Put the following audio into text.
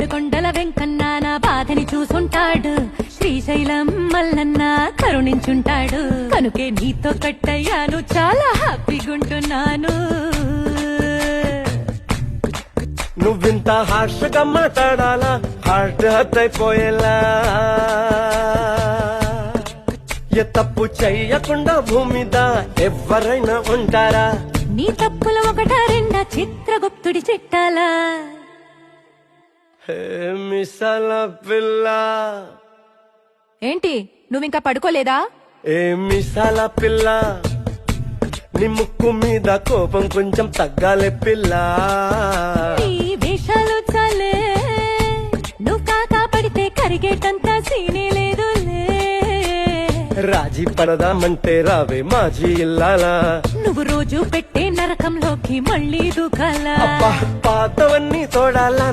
ఏడుకొండల వెంకన్న నా బాధని చూసుంటాడు, శ్రీశైలం మల్లన్న కరుణించుంటాడు. కనుకే నీతో కట్టయ్యాను, చాలా హ్యాపీగుంటున్నాను. నువ్వింత హార్ష్గా మాట్లాడాలా, హార్ట్ హర్ట్ అయిపోయేలా. ఏ తప్పు చెయ్యకుండా భూమిద ఎవరైనా ఉంటారా? నీ తప్పులు ఒకటా రెండా, చిత్రగుప్తుడి చిట్టాలా. మిసాల పిల్ల, ఏంటి నువ్వింకా పడుకోలేదా? ఏ మిసాల పిల్ల, నీ ముక్కు మీద కోపం కొంచెం తగ్గాలే పిల్ల. నీ వేషాలు చాలే, నువ్వు కాకా పడితే కరిగేటంత సీనే లేదులే. రాజీ పడదామంటే రావే మాజీ ఇల్లాలా. నువ్వు రోజు పెట్టే నరకంలోకి మళ్ళీ దూకాలా. అబ్బా పాతవన్నీ తోడాలా.